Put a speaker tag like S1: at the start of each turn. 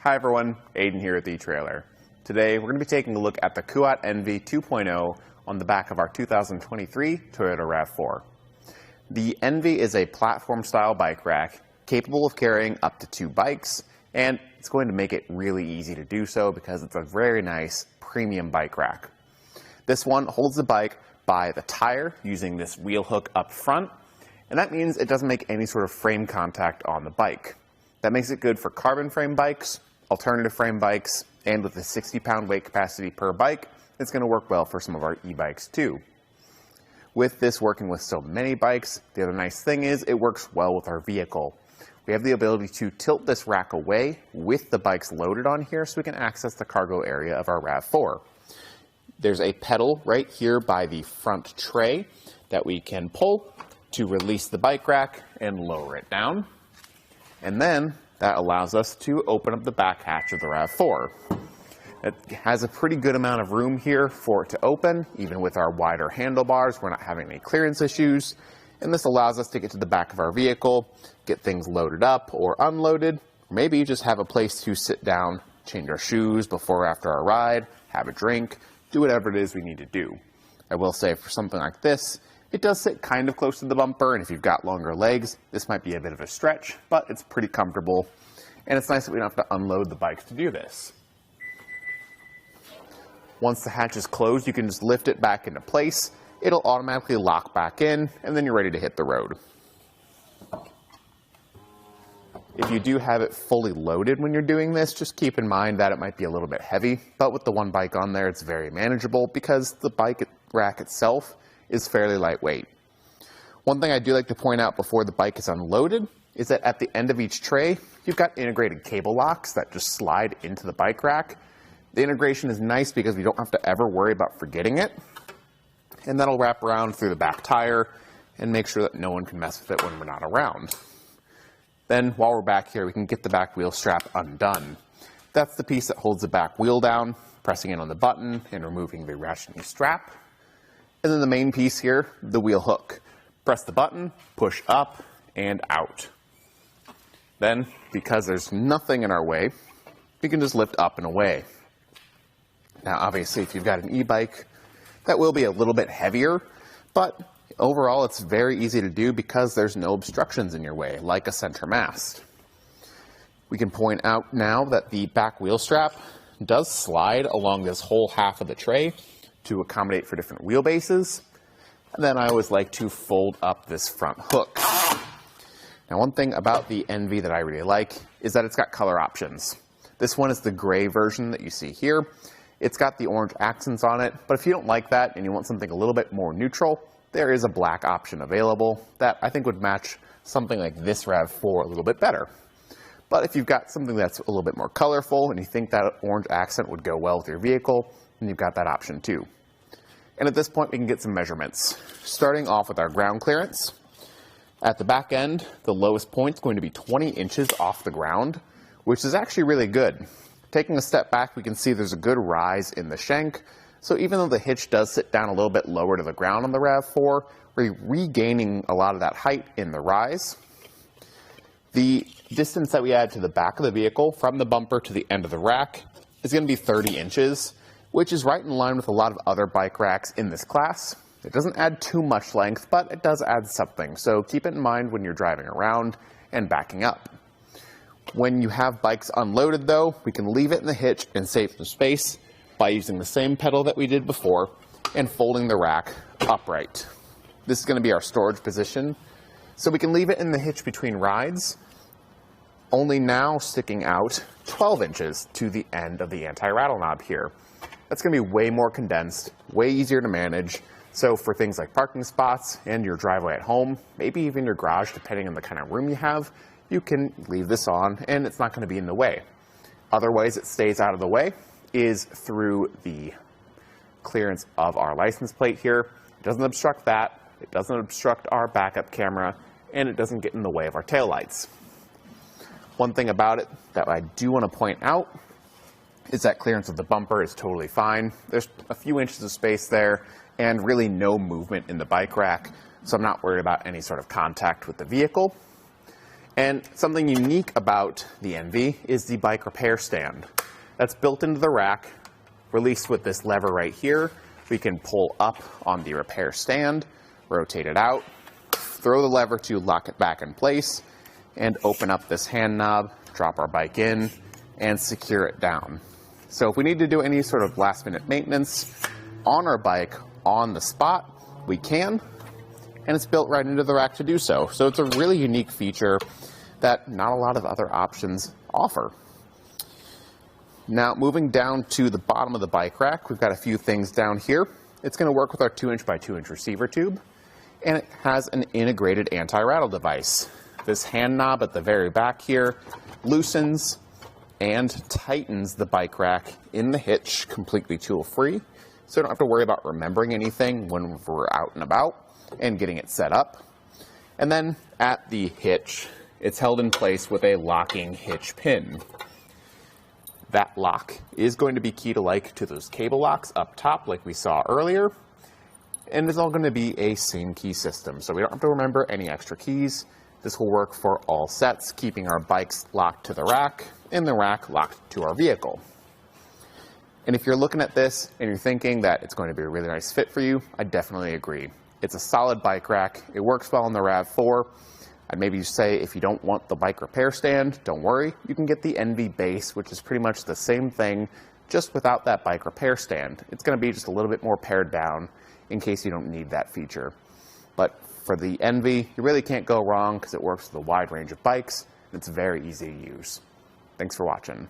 S1: Hi everyone, Aidan here at the etrailer. Today we're going to be taking a look at the Kuat NV 2.0 on the back of our 2023 Toyota RAV4. The NV is a platform-style bike rack capable of carrying up to 2 bikes, and it's going to make it really easy to do so because it's a very nice premium bike rack. This one holds the bike by the tire using this wheel hook up front, and that means it doesn't make any sort of frame contact on the bike. That makes it good for carbon frame bikes, alternative frame bikes, and with a 60-pound weight capacity per bike, it's going to work well for some of our e-bikes too. With this working with so many bikes, the other nice thing is it works well with our vehicle. We have the ability to tilt this rack away with the bikes loaded on here so we can access the cargo area of our RAV4. There's a pedal right here by the front tray that we can pull to release the bike rack and lower it down. And then that allows us to open up the back hatch of the RAV4. It has a pretty good amount of room here for it to open. Even with our wider handlebars, we're not having any clearance issues. And this allows us to get to the back of our vehicle, get things loaded up or unloaded, or maybe just have a place to sit down, change our shoes before or after our ride, have a drink, do whatever it is we need to do. I will say for something like this, it does sit kind of close to the bumper, and if you've got longer legs, this might be a bit of a stretch, but it's pretty comfortable, and it's nice that we don't have to unload the bikes to do this. Once the hatch is closed, you can just lift it back into place. It'll automatically lock back in, and then you're ready to hit the road. If you do have it fully loaded when you're doing this, just keep in mind that it might be a little bit heavy, but with the one bike on there, it's very manageable because the bike rack itself is fairly lightweight. One thing I do like to point out before the bike is unloaded is that at the end of each tray, you've got integrated cable locks that just slide into the bike rack. The integration is nice because we don't have to ever worry about forgetting it, and that'll wrap around through the back tire and make sure that no one can mess with it when we're not around. Then while we're back here, we can get the back wheel strap undone. That's the piece that holds the back wheel down, pressing in on the button and removing the ratcheting strap. And then the main piece here, the wheel hook. Press the button, push up and out. Then, because there's nothing in our way, we can just lift up and away. Now obviously if you've got an e-bike, that will be a little bit heavier, but overall it's very easy to do because there's no obstructions in your way, like a center mast. We can point out now that the back wheel strap does slide along this whole half of the tray to accommodate for different wheelbases. And then I always like to fold up this front hook. Now one thing about the NV that I really like is that it's got color options. This one is the gray version that you see here. It's got the orange accents on it, but if you don't like that and you want something a little bit more neutral, there is a black option available that I think would match something like this RAV4 a little bit better. But if you've got something that's a little bit more colorful and you think that orange accent would go well with your vehicle, then you've got that option too. And at this point we can get some measurements. Starting off with our ground clearance. At the back end, the lowest point is going to be 20 inches off the ground, which is actually really good. Taking a step back, we can see there's a good rise in the shank. So even though the hitch does sit down a little bit lower to the ground on the RAV4, we're regaining a lot of that height in the rise. The distance that we add to the back of the vehicle from the bumper to the end of the rack is going to be 30 inches, which is right in line with a lot of other bike racks in this class. It doesn't add too much length, but it does add something, so keep it in mind when you're driving around and backing up. When you have bikes unloaded though, we can leave it in the hitch and save some space by using the same pedal that we did before and folding the rack upright. This is going to be our storage position, so we can leave it in the hitch between rides, only now sticking out 12 inches to the end of the anti-rattle knob here. That's going to be way more condensed, way easier to manage. So for things like parking spots and your driveway at home, maybe even your garage, depending on the kind of room you have, you can leave this on and it's not going to be in the way. Other ways it stays out of the way is through the clearance of our license plate here. It doesn't obstruct that, it doesn't obstruct our backup camera, and it doesn't get in the way of our taillights. One thing about it that I do want to point out is that clearance of the bumper is totally fine. There's a few inches of space there and really no movement in the bike rack, so I'm not worried about any sort of contact with the vehicle. And something unique about the NV is the bike repair stand. That's built into the rack, released with this lever right here. We can pull up on the repair stand, rotate it out, throw the lever to lock it back in place, and open up this hand knob, drop our bike in, and secure it down. So if we need to do any sort of last minute maintenance on our bike on the spot, we can, and it's built right into the rack to do so. So it's a really unique feature that not a lot of other options offer. Now moving down to the bottom of the bike rack, we've got a few things down here. It's going to work with our 2" by 2" receiver tube, and it has an integrated anti-rattle device. This hand knob at the very back here loosens and tightens the bike rack in the hitch completely tool-free, so you don't have to worry about remembering anything when we're out and about and getting it set up. And then at the hitch, it's held in place with a locking hitch pin. That lock is going to be key to those cable locks up top like we saw earlier, and it's all going to be a same key system, so we don't have to remember any extra keys. This will work for all sets, keeping our bikes locked to the rack and the rack locked to our vehicle. And if you're looking at this and you're thinking that it's going to be a really nice fit for you, I definitely agree. It's a solid bike rack. It works well on the RAV4. I'd maybe say if you don't want the bike repair stand, don't worry. You can get the NV base, which is pretty much the same thing, just without that bike repair stand. It's going to be just a little bit more pared down in case you don't need that feature. But for the NV, you really can't go wrong because it works with a wide range of bikes, and it's very easy to use. Thanks for watching.